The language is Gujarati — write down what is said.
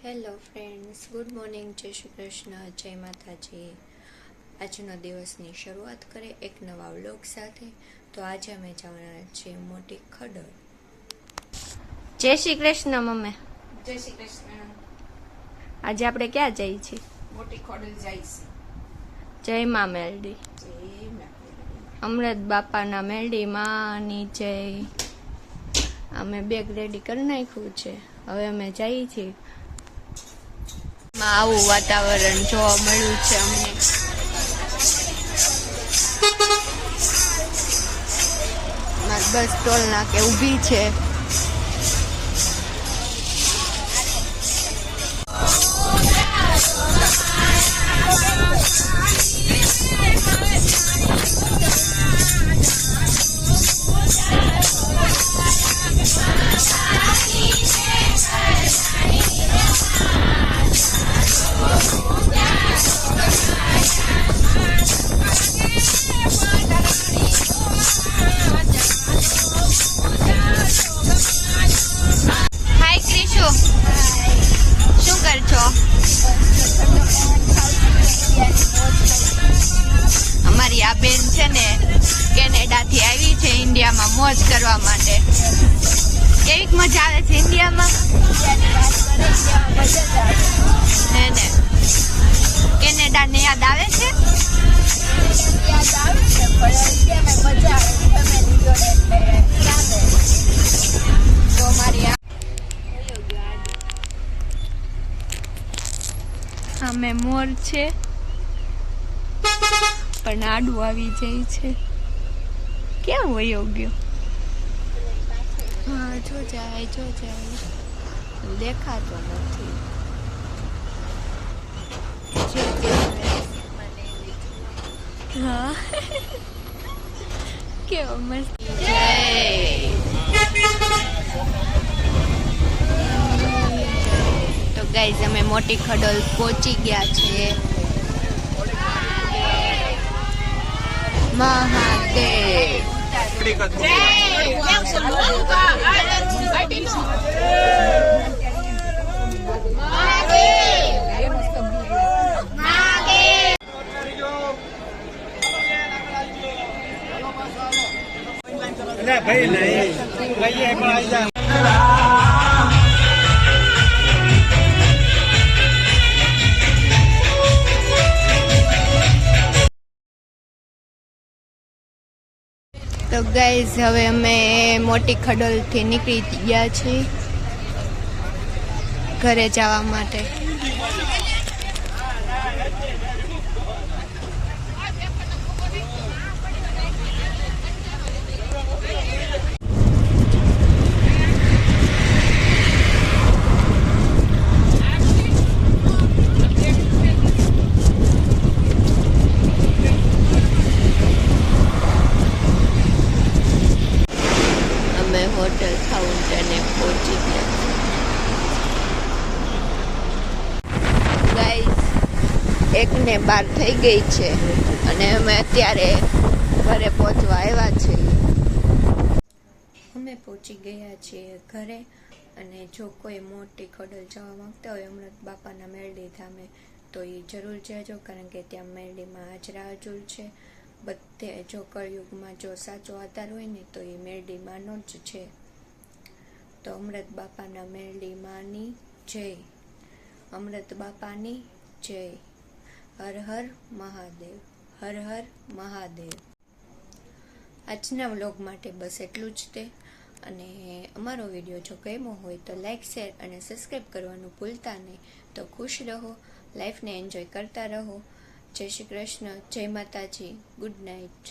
હેલો ફ્રેન્ડ્સ, ગુડ મોર્નિંગ, જય શ્રી કૃષ્ણ, જય માતાજી. આજનો દિવસની શરૂઆત કરીએ એક નવા વ્લોગ સાથે. તો આજે અમે જવાના છીએ મોટી ખડોળ. જય શ્રી કૃષ્ણ મમ્મી. જય શ્રી કૃષ્ણ. આજે આપણે ક્યાં જઈએ છીએ? મોટી ખોડલ જાય છે. જય મા મેલડી. અમૃત બાપાના મેલડી માની જય. અમે બેગ રેડી કરી નાખ્યું છે, હવે અમે જઈએ છીએ. આવું વાતાવરણ જોવા મળ્યું છે અમને. બસ ટોલ નાકે ઊભી છે. અમારી આ બેન છે ને કેનેડા થી આવી છે ઇન્ડિયામાં મોજ કરવા માટે. કેવીક મજા આવે છે ઇન્ડિયામાં? ને કેનેડા ને યાદ આવે છે? તો અમારી અમે મોર છે પણ આડું આવી જાય છે. ક્યાં વયો ગયો? હા, જો જાય દેખાતો નથી. હા કેવો મસ્ત. તો ગાઈઝ અમે મોટી ખડોલ પહોંચી ગયા છીએ. મહાદેવ. ભાઈ નહીં લઈએ પણ આવી જાય. તો ગાઈઝ હવે અમે મોટી ખડોલથી નીકળી ગયા છીએ ઘરે જવા માટે. હોટલ ફાઉન્ટેને પહોંચી ગયા. ગાઈસ 1:12 થઈ ગઈ છે અને અમે અત્યારે ઘરે પહોંચવા આવ્યા છીએ. અમે પહોંચી ગયા છીએ ઘરે. અને જો કોઈ મોટી ખડોલ જવા માંગતા હોય અમૃત બાપાના મેલડી ધામે તો એ જરૂર જજો, કારણ કે ત્યાં મેલડીમાં હાજરા હજુર છે. બધે જો કળયુગમાં જો સાચો આધાર હોય ને તો એ મેરડીમાંનો જ છે. તો અમૃત બાપાના મેરડીમાંની જય. અમૃત બાપાની જય. હર હર મહાદેવ. હર હર મહાદેવ. આજના વ્લોગ માટે બસ એટલું જ તે. અને અમારો વિડીયો જો ગમ્યો હોય તો લાઈક, શેર અને સબસ્ક્રાઈબ કરવાનું ભૂલતા નહીં. તો ખુશ રહો, લાઈફને એન્જોય કરતા રહો. જય શ્રી કૃષ્ણ, જય માતાજી, ગુડ નાઇટ.